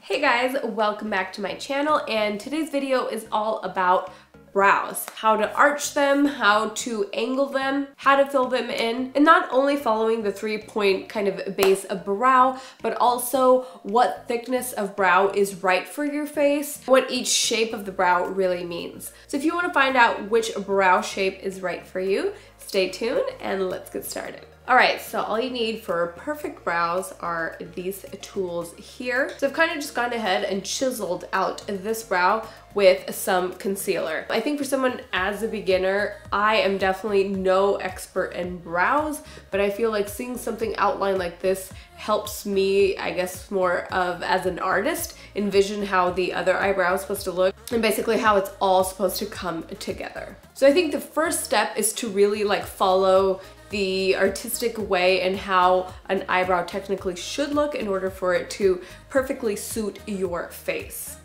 Hey guys, welcome back to my channel, and today's video is all about brows. How to arch them, how to angle them, how to fill them in, and not only following the 3-point kind of base of brow, but also what thickness of brow is right for your face, what each shape of the brow really means. So if you want to find out which brow shape is right for you, stay tuned and let's get started. Alright, so all you need for perfect brows are these tools here. So I've kind of just gone ahead and chiseled out this brow with some concealer. I think for someone as a beginner, I am definitely no expert in brows, but I feel like seeing something outlined like this helps me, I guess, more of as an artist, envision how the other eyebrow is supposed to look and basically how it's all supposed to come together. So I think the first step is to really follow the artistic way and how an eyebrow technically should look in order for it to perfectly suit your face.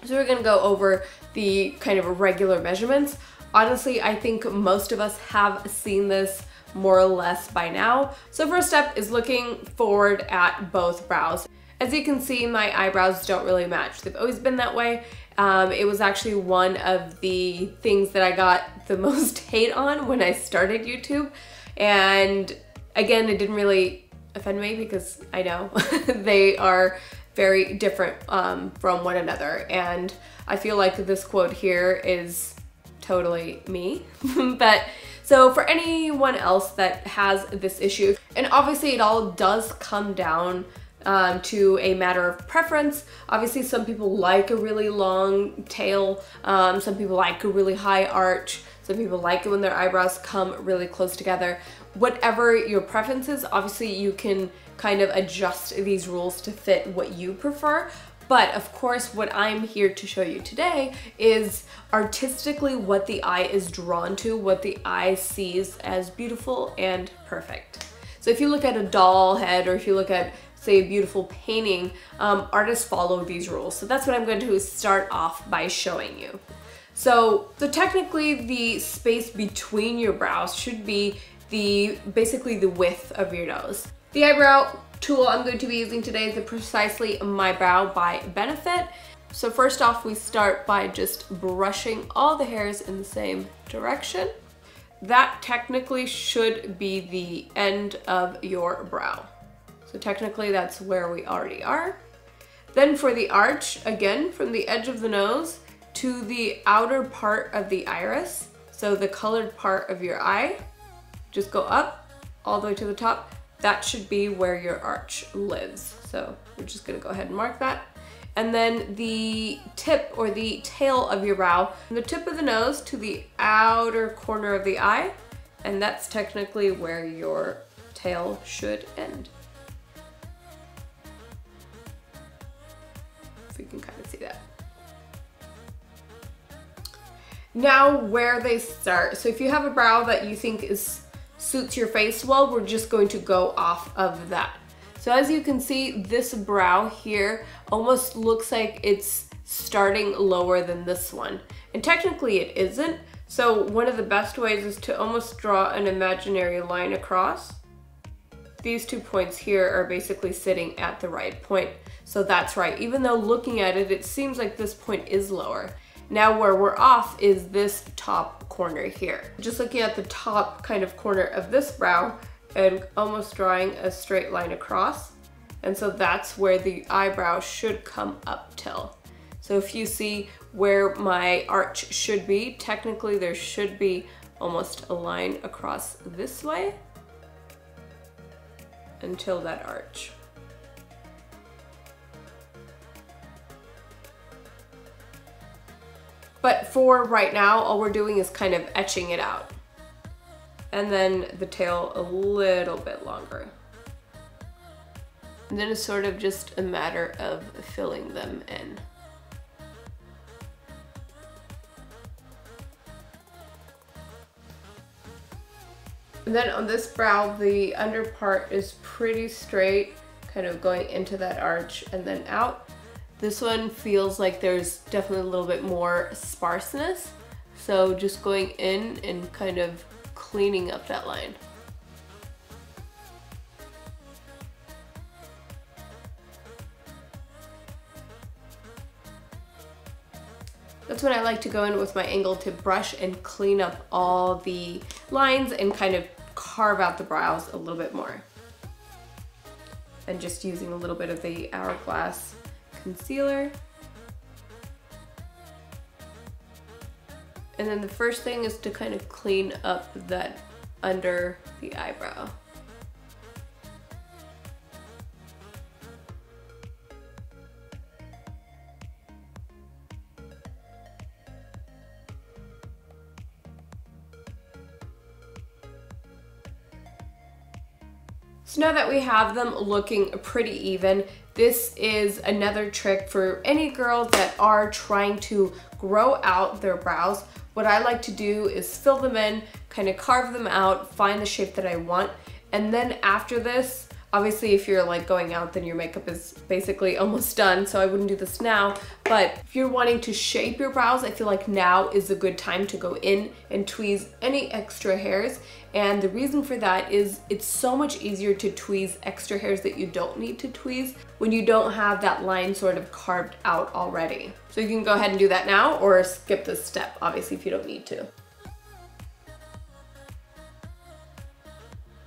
So we're gonna go over the kind of regular measurements. Honestly, I think most of us have seen this more or less by now. So first step is looking forward at both brows. As you can see, my eyebrows don't really match. They've always been that way. It was actually one of the things that I got the most hate on when I started YouTube. And again, it didn't really offend me because I know they are very different from one another. And I feel like this quote here is totally me. But so for anyone else that has this issue, and obviously it all does come down to a matter of preference. Obviously some people like a really long tail, some people like a really high arch, some people like it when their eyebrows come really close together. Whatever your preference is, obviously you can kind of adjust these rules to fit what you prefer. But of course, what I'm here to show you today is artistically what the eye is drawn to, what the eye sees as beautiful and perfect. So if you look at a doll head, or if you look at, say, a beautiful painting, artists follow these rules. So that's what I'm going to start off by showing you. So technically the space between your brows should be basically the width of your nose. The eyebrow tool I'm going to be using today is the Precisely My Brow by Benefit. So first off, we start by just brushing all the hairs in the same direction. That technically should be the end of your brow. So technically that's where we already are. Then for the arch, again, from the edge of the nose to the outer part of the iris, so the colored part of your eye, just go up all the way to the top. That should be where your arch lives. So we're just gonna go ahead and mark that. And then the tip or the tail of your brow, from the tip of the nose to the outer corner of the eye, and that's technically where your tail should end. If you can kind of see that. Now where they start. So if you have a brow that you think suits your face well, we're just going to go off of that. So as you can see, this brow here almost looks like it's starting lower than this one. And technically it isn't. So one of the best ways is to almost draw an imaginary line across. These 2 points here are basically sitting at the right point. So that's right. Even though looking at it, it seems like this point is lower. Now where we're off is this top corner here. Just looking at the top kind of corner of this brow and almost drawing a straight line across. And so that's where the eyebrow should come up till. So if you see where my arch should be, technically there should be almost a line across this way until that arch. But for right now, all we're doing is kind of etching it out. And then the tail a little bit longer. And then it's sort of just a matter of filling them in. And then on this brow, the under part is pretty straight, kind of going into that arch and then out. This one feels like there's definitely a little bit more sparseness. So just going in and kind of cleaning up that line. That's when I like to go in with my angled tip brush and clean up all the lines and kind of carve out the brows a little bit more. And just using a little bit of the Hourglass concealer. And then the first thing is to kind of clean up that under the eyebrow. So now that we have them looking pretty even, this is another trick for any girls that are trying to grow out their brows. What I like to do is fill them in, kind of carve them out, find the shape that I want, and then after this, obviously if you're like going out then your makeup is basically almost done, so I wouldn't do this now, but if you're wanting to shape your brows, I feel like now is a good time to go in and tweeze any extra hairs. And the reason for that is it's so much easier to tweeze extra hairs that you don't need to tweeze when you don't have that line sort of carved out already. So you can go ahead and do that now or skip this step, obviously, if you don't need to.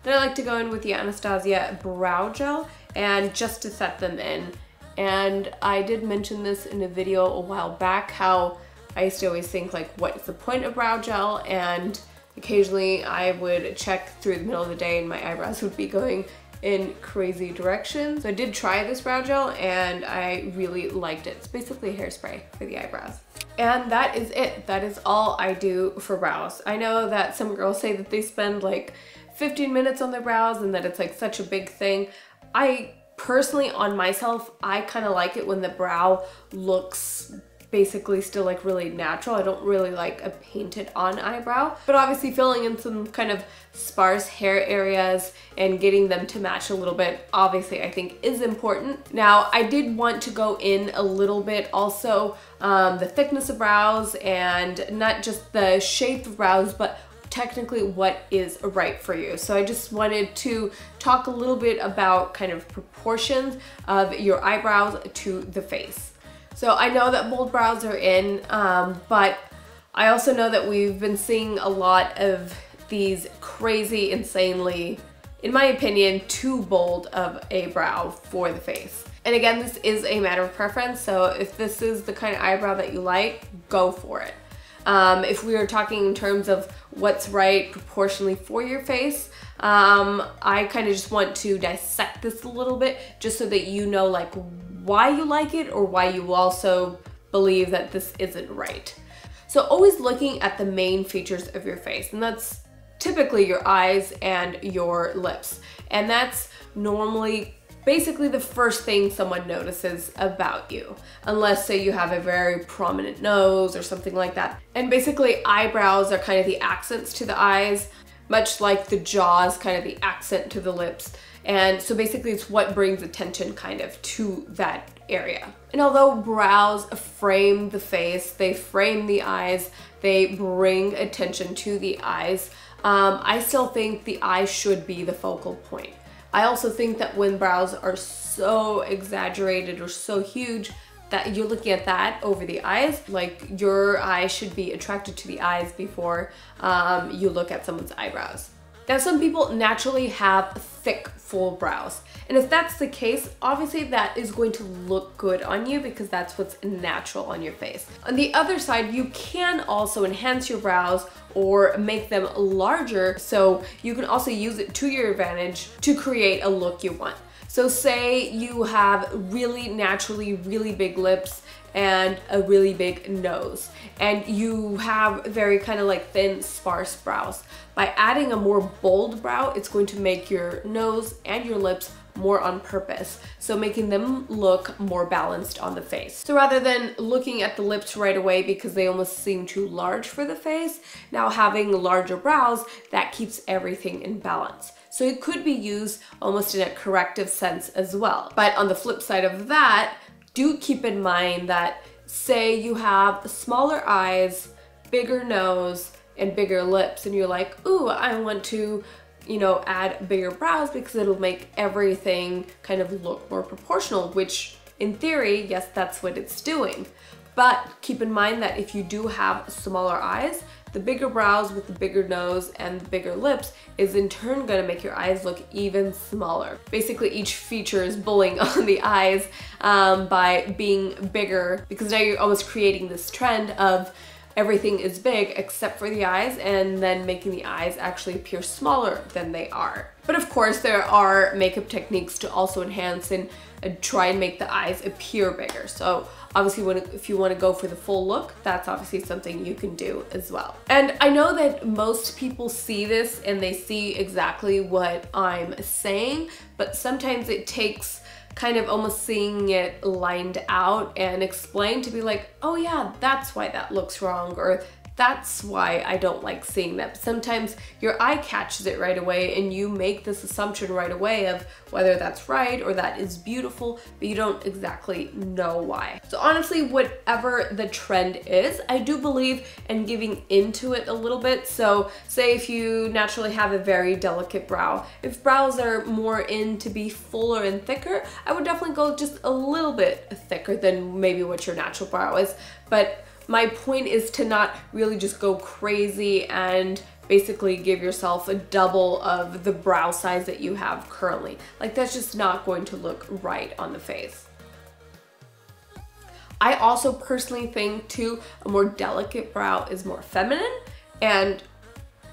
Then I like to go in with the Anastasia brow gel and just to set them in. And I did mention this in a video a while back, how I used to always think like, what's the point of brow gel? And occasionally I would check through the middle of the day and my eyebrows would be going in crazy directions. So I did try this brow gel and I really liked it. It's basically hairspray for the eyebrows. And that is it. That is all I do for brows. I know that some girls say that they spend like 15 minutes on their brows and that it's like such a big thing. I personally, on myself, I kind of like it when the brow looks basically still like really natural. I don't really like a painted on eyebrow, but obviously filling in some kind of sparse hair areas and getting them to match a little bit, obviously I think is important. Now I did want to go in a little bit also the thickness of brows and not just the shape of brows, but technically what is right for you. So I just wanted to talk a little bit about kind of proportions of your eyebrows to the face. So I know that bold brows are in, but I also know that we've been seeing a lot of these crazy, insanely, in my opinion, too bold of a brow for the face. And again, this is a matter of preference, so if this is the kind of eyebrow that you like, go for it. If we are talking in terms of what's right proportionally for your face, I kind of just want to dissect this a little bit just so that you know like why you like it or why you also believe that this isn't right. So always looking at the main features of your face, and that's typically your eyes and your lips. And that's normally basically the first thing someone notices about you, unless say you have a very prominent nose or something like that. And basically eyebrows are kind of the accents to the eyes, much like the jaw is kind of the accent to the lips. And so basically it's what brings attention kind of to that area. And although brows frame the face, they frame the eyes, they bring attention to the eyes, I still think the eye should be the focal point. I also think that when brows are so exaggerated or so huge that you're looking at that over the eyes, like your eye should be attracted to the eyes before you look at someone's eyebrows. Now, some people naturally have thick, full brows. And if that's the case, obviously that is going to look good on you because that's what's natural on your face. On the other side, you can also enhance your brows or make them larger, so you can also use it to your advantage to create a look you want. So say you have really naturally really big lips and a really big nose, and you have very kind of like thin, sparse brows. By adding a more bold brow, it's going to make your nose and your lips more on purpose, so making them look more balanced on the face. So rather than looking at the lips right away because they almost seem too large for the face, now having larger brows, that keeps everything in balance. So it could be used almost in a corrective sense as well. But on the flip side of that, do keep in mind that say you have smaller eyes, bigger nose, and bigger lips, and you're like, ooh, I want to, you know, add bigger brows because it'll make everything kind of look more proportional, which in theory, yes, that's what it's doing. But keep in mind that if you do have smaller eyes, the bigger brows with the bigger nose and the bigger lips is in turn gonna make your eyes look even smaller. Basically, each feature is bullying on the eyes by being bigger, because now you're almost creating this trend of everything is big except for the eyes, and then making the eyes actually appear smaller than they are. But of course, there are makeup techniques to also enhance and try and make the eyes appear bigger. So obviously, if you want to go for the full look, that's obviously something you can do as well. And I know that most people see this and they see exactly what I'm saying, but sometimes it takes kind of almost seeing it lined out and explained to be like, oh yeah, that's why that looks wrong, or that's why I don't like seeing that. Sometimes your eye catches it right away and you make this assumption right away of whether that's right or that is beautiful, but you don't exactly know why. So honestly, whatever the trend is, I do believe in giving into it a little bit. So say if you naturally have a very delicate brow, if brows are more in to be fuller and thicker, I would definitely go just a little bit thicker than maybe what your natural brow is. But my point is to not really just go crazy and basically give yourself a double of the brow size that you have currently. Like, that's just not going to look right on the face. I also personally think too, a more delicate brow is more feminine. And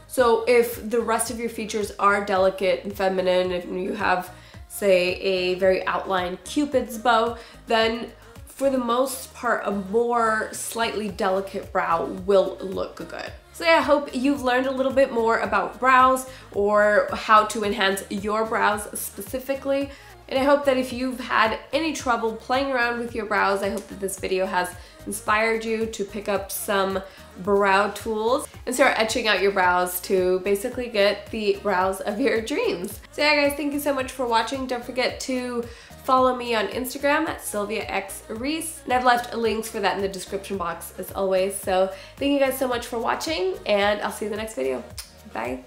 so if the rest of your features are delicate and feminine, if you have, say, a very outlined Cupid's bow, then for the most part, a more slightly delicate brow will look good. So yeah, I hope you've learned a little bit more about brows or how to enhance your brows specifically. And I hope that if you've had any trouble playing around with your brows, I hope that this video has inspired you to pick up some brow tools and start etching out your brows to basically get the brows of your dreams. So yeah guys, thank you so much for watching. Don't forget to follow me on Instagram at SylviaXReese, and I've left links for that in the description box as always. So thank you guys so much for watching, and I'll see you in the next video. Bye.